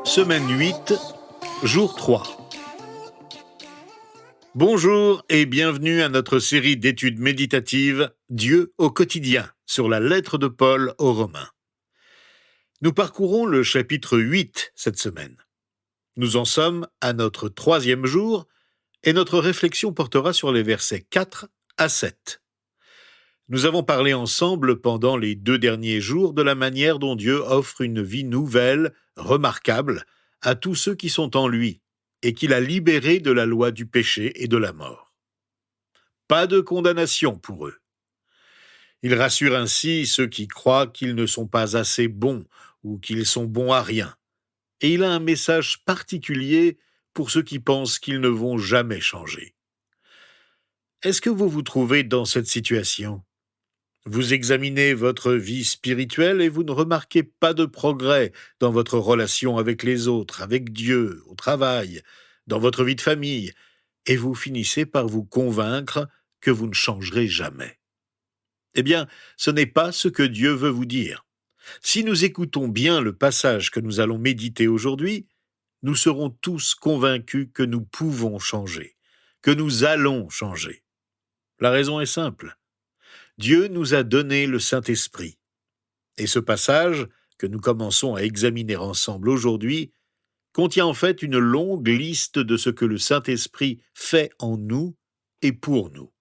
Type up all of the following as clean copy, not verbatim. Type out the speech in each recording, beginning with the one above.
Semaine 8, jour 3. Bonjour et bienvenue à notre série d'études méditatives Dieu au quotidien sur la lettre de Paul aux Romains. Nous parcourons le chapitre 8 cette semaine. Nous en sommes à notre 3e jour et notre réflexion portera sur les versets 4 à 7. Nous avons parlé ensemble pendant les 2 derniers jours de la manière dont Dieu offre une vie nouvelle, remarquable, à tous ceux qui sont en lui, et qu'il a libérés de la loi du péché et de la mort. Pas de condamnation pour eux. Il rassure ainsi ceux qui croient qu'ils ne sont pas assez bons ou qu'ils sont bons à rien. Et il a un message particulier pour ceux qui pensent qu'ils ne vont jamais changer. Est-ce que vous vous trouvez dans cette situation ? Vous examinez votre vie spirituelle et vous ne remarquez pas de progrès dans votre relation avec les autres, avec Dieu, au travail, dans votre vie de famille, et vous finissez par vous convaincre que vous ne changerez jamais. Eh bien, ce n'est pas ce que Dieu veut vous dire. Si nous écoutons bien le passage que nous allons méditer aujourd'hui, nous serons tous convaincus que nous pouvons changer, que nous allons changer. La raison est simple. Dieu nous a donné le Saint-Esprit. Et ce passage, que nous commençons à examiner ensemble aujourd'hui, contient en fait une longue liste de ce que le Saint-Esprit fait en nous et pour nous.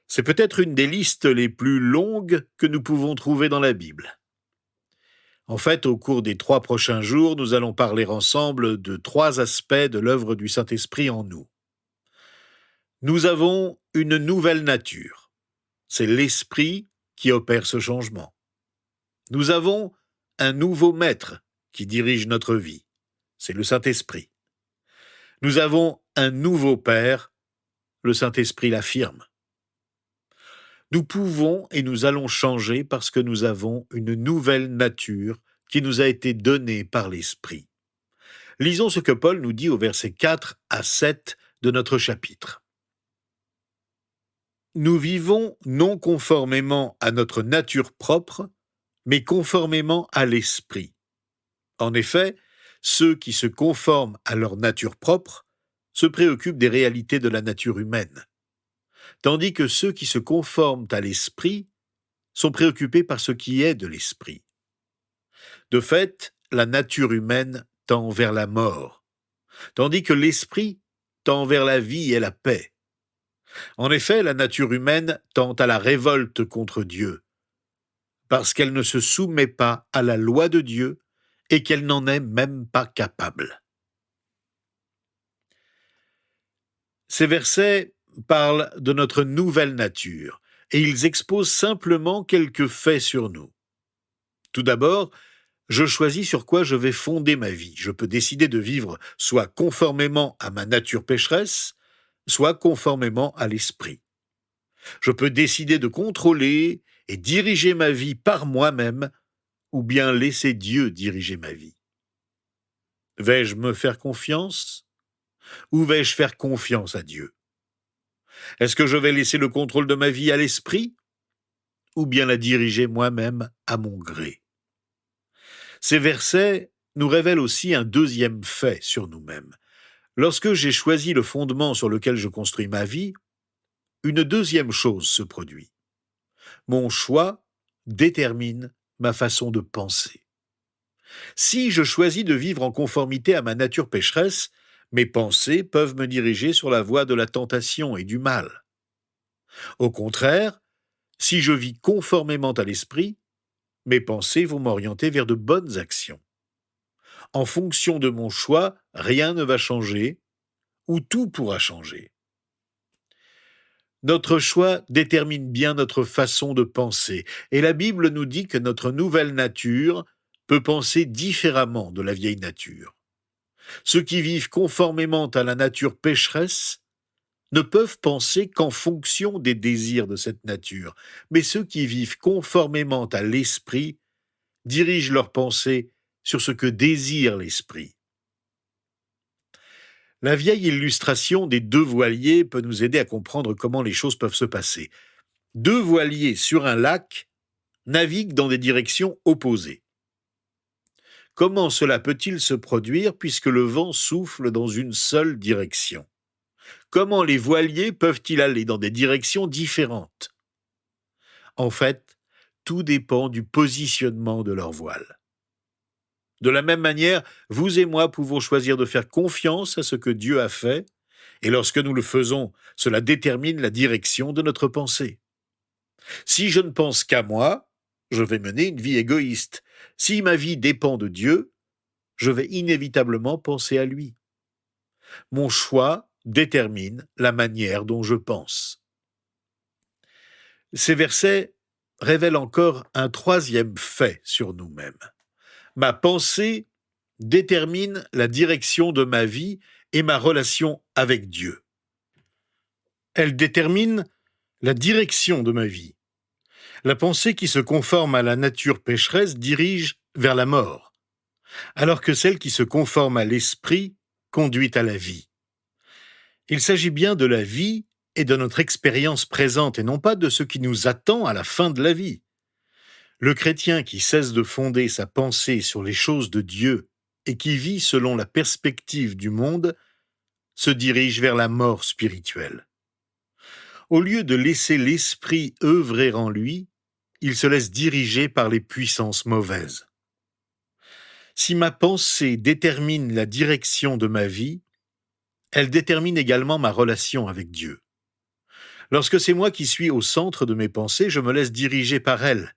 C'est peut-être une des listes les plus longues que nous pouvons trouver dans la Bible. En fait, au cours des 3 prochains jours, nous allons parler ensemble de 3 aspects de l'œuvre du Saint-Esprit en nous. Nous avons une nouvelle nature. C'est l'Esprit qui opère ce changement. Nous avons un nouveau maître qui dirige notre vie. C'est le Saint-Esprit. Nous avons un nouveau Père. Le Saint-Esprit l'affirme. Nous pouvons et nous allons changer parce que nous avons une nouvelle nature qui nous a été donnée par l'Esprit. Lisons ce que Paul nous dit au verset 4 à 7 de notre chapitre. Nous vivons non conformément à notre nature propre, mais conformément à l'Esprit. En effet, ceux qui se conforment à leur nature propre se préoccupent des réalités de la nature humaine, tandis que ceux qui se conforment à l'Esprit sont préoccupés par ce qui est de l'Esprit. De fait, la nature humaine tend vers la mort, tandis que l'Esprit tend vers la vie et la paix. En effet, la nature humaine tend à la révolte contre Dieu, parce qu'elle ne se soumet pas à la loi de Dieu et qu'elle n'en est même pas capable. Ces versets parlent de notre nouvelle nature et ils exposent simplement quelques faits sur nous. Tout d'abord, je choisis sur quoi je vais fonder ma vie. Je peux décider de vivre soit conformément à ma nature pécheresse, soit conformément à l'Esprit. Je peux décider de contrôler et diriger ma vie par moi-même, ou bien laisser Dieu diriger ma vie. Vais-je me faire confiance, ou vais-je faire confiance à Dieu ? Est-ce que je vais laisser le contrôle de ma vie à l'Esprit, ou bien la diriger moi-même à mon gré ? Ces versets nous révèlent aussi un deuxième fait sur nous-mêmes. Lorsque j'ai choisi le fondement sur lequel je construis ma vie, une deuxième chose se produit. Mon choix détermine ma façon de penser. Si je choisis de vivre en conformité à ma nature pécheresse, mes pensées peuvent me diriger sur la voie de la tentation et du mal. Au contraire, si je vis conformément à l'Esprit, mes pensées vont m'orienter vers de bonnes actions. En fonction de mon choix, rien ne va changer, ou tout pourra changer. Notre choix détermine bien notre façon de penser, et la Bible nous dit que notre nouvelle nature peut penser différemment de la vieille nature. Ceux qui vivent conformément à la nature pécheresse ne peuvent penser qu'en fonction des désirs de cette nature, mais ceux qui vivent conformément à l'Esprit dirigent leurs pensées sur ce que désire l'Esprit. La vieille illustration des 2 voiliers peut nous aider à comprendre comment les choses peuvent se passer. 2 voiliers sur un lac naviguent dans des directions opposées. Comment cela peut-il se produire puisque le vent souffle dans une seule direction? Comment les voiliers peuvent-ils aller dans des directions différentes? En fait, tout dépend du positionnement de leur voile. De la même manière, vous et moi pouvons choisir de faire confiance à ce que Dieu a fait, et lorsque nous le faisons, cela détermine la direction de notre pensée. Si je ne pense qu'à moi, je vais mener une vie égoïste. Si ma vie dépend de Dieu, je vais inévitablement penser à lui. Mon choix détermine la manière dont je pense. Ces versets révèlent encore un troisième fait sur nous-mêmes. Ma pensée détermine la direction de ma vie et ma relation avec Dieu. Elle détermine la direction de ma vie. La pensée qui se conforme à la nature pécheresse dirige vers la mort, alors que celle qui se conforme à l'esprit conduit à la vie. Il s'agit bien de la vie et de notre expérience présente et non pas de ce qui nous attend à la fin de la vie. Le chrétien qui cesse de fonder sa pensée sur les choses de Dieu et qui vit selon la perspective du monde se dirige vers la mort spirituelle. Au lieu de laisser l'esprit œuvrer en lui, il se laisse diriger par les puissances mauvaises. Si ma pensée détermine la direction de ma vie, elle détermine également ma relation avec Dieu. Lorsque c'est moi qui suis au centre de mes pensées, je me laisse diriger par elles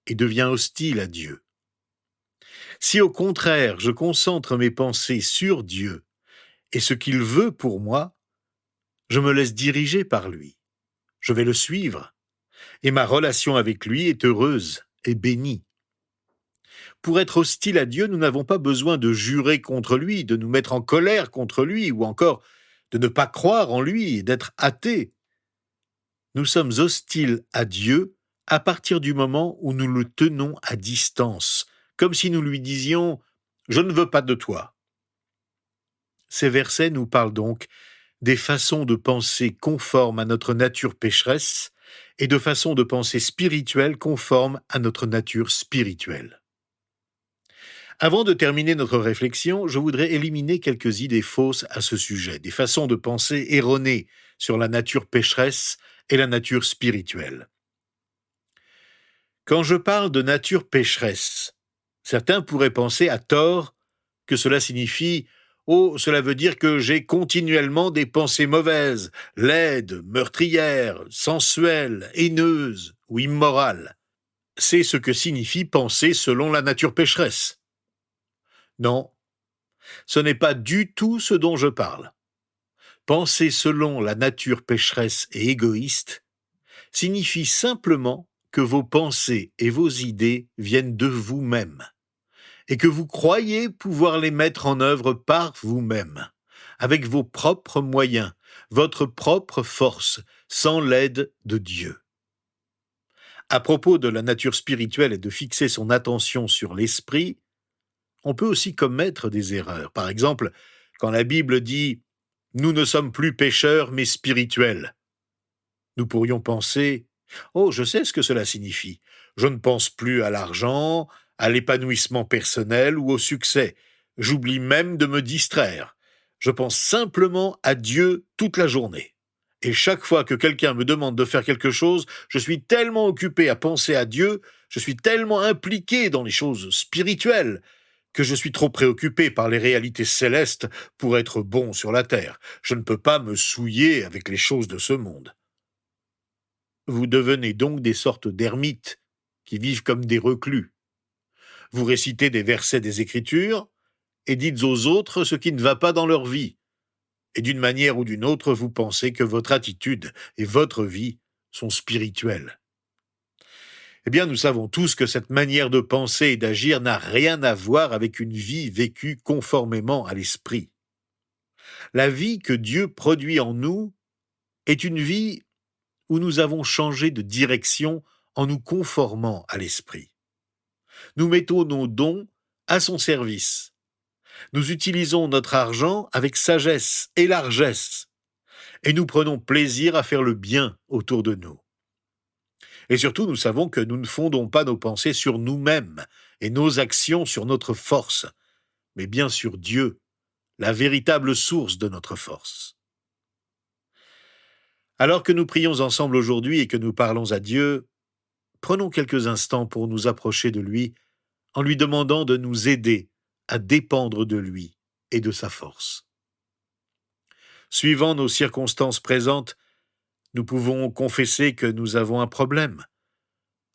et deviens hostile à Dieu. Si au contraire je concentre mes pensées sur Dieu et ce qu'il veut pour moi, je me laisse diriger par lui. Je vais le suivre et ma relation avec lui est heureuse et bénie. Pour être hostile à Dieu, nous n'avons pas besoin de jurer contre lui, de nous mettre en colère contre lui ou encore de ne pas croire en lui et d'être athées. Nous sommes hostiles à Dieu à partir du moment où nous le tenons à distance, comme si nous lui disions « Je ne veux pas de toi ». Ces versets nous parlent donc des façons de penser conformes à notre nature pécheresse et de façons de penser spirituelles conformes à notre nature spirituelle. Avant de terminer notre réflexion, je voudrais éliminer quelques idées fausses à ce sujet, des façons de penser erronées sur la nature pécheresse et la nature spirituelle. Quand je parle de nature pécheresse, certains pourraient penser à tort que cela signifie « Oh, cela veut dire que j'ai continuellement des pensées mauvaises, laides, meurtrières, sensuelles, haineuses ou immorales. » C'est ce que signifie penser selon la nature pécheresse. Non, ce n'est pas du tout ce dont je parle. Penser selon la nature pécheresse et égoïste signifie simplement que vos pensées et vos idées viennent de vous-même et que vous croyez pouvoir les mettre en œuvre par vous-même, avec vos propres moyens, votre propre force, sans l'aide de Dieu. À propos de la nature spirituelle et de fixer son attention sur l'esprit, on peut aussi commettre des erreurs. Par exemple, quand la Bible dit « Nous ne sommes plus pécheurs, mais spirituels », nous pourrions penser « Oh, je sais ce que cela signifie. Je ne pense plus à l'argent, à l'épanouissement personnel ou au succès. J'oublie même de me distraire. Je pense simplement à Dieu toute la journée. Et chaque fois que quelqu'un me demande de faire quelque chose, je suis tellement occupé à penser à Dieu, je suis tellement impliqué dans les choses spirituelles, que je suis trop préoccupé par les réalités célestes pour être bon sur la terre. Je ne peux pas me souiller avec les choses de ce monde. » Vous devenez donc des sortes d'ermites qui vivent comme des reclus. Vous récitez des versets des Écritures et dites aux autres ce qui ne va pas dans leur vie. Et d'une manière ou d'une autre, vous pensez que votre attitude et votre vie sont spirituelles. Eh bien, nous savons tous que cette manière de penser et d'agir n'a rien à voir avec une vie vécue conformément à l'esprit. La vie que Dieu produit en nous est une vie où nous avons changé de direction en nous conformant à l'esprit. Nous mettons nos dons à son service. Nous utilisons notre argent avec sagesse et largesse, et nous prenons plaisir à faire le bien autour de nous. Et surtout, nous savons que nous ne fondons pas nos pensées sur nous-mêmes et nos actions sur notre force, mais bien sur Dieu, la véritable source de notre force. Alors que nous prions ensemble aujourd'hui et que nous parlons à Dieu, prenons quelques instants pour nous approcher de lui en lui demandant de nous aider à dépendre de lui et de sa force. Suivant nos circonstances présentes, nous pouvons confesser que nous avons un problème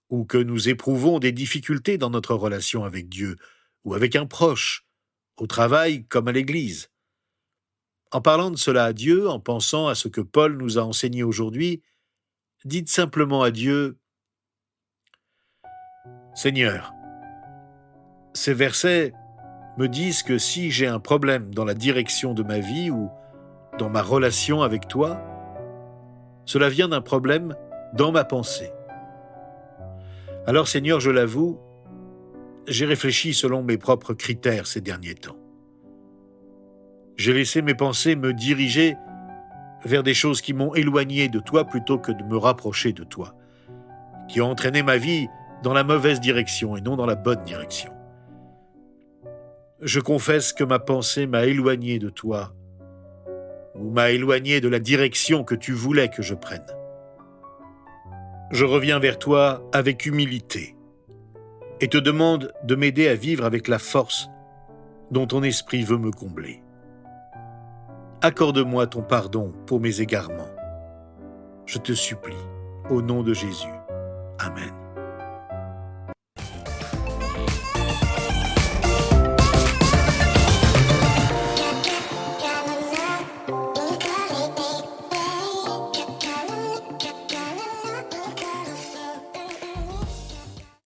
ou que nous éprouvons des difficultés dans notre relation avec Dieu ou avec un proche, au travail comme à l'église. En parlant de cela à Dieu, en pensant à ce que Paul nous a enseigné aujourd'hui, dites simplement à Dieu: « Seigneur, ces versets me disent que si j'ai un problème dans la direction de ma vie ou dans ma relation avec toi, cela vient d'un problème dans ma pensée. Alors Seigneur, je l'avoue, j'ai réfléchi selon mes propres critères ces derniers temps. J'ai laissé mes pensées me diriger vers des choses qui m'ont éloigné de toi plutôt que de me rapprocher de toi, qui ont entraîné ma vie dans la mauvaise direction et non dans la bonne direction. Je confesse que ma pensée m'a éloigné de toi ou m'a éloigné de la direction que tu voulais que je prenne. Je reviens vers toi avec humilité et te demande de m'aider à vivre avec la force dont ton esprit veut me combler. Accorde-moi ton pardon pour mes égarements. Je te supplie, au nom de Jésus. Amen.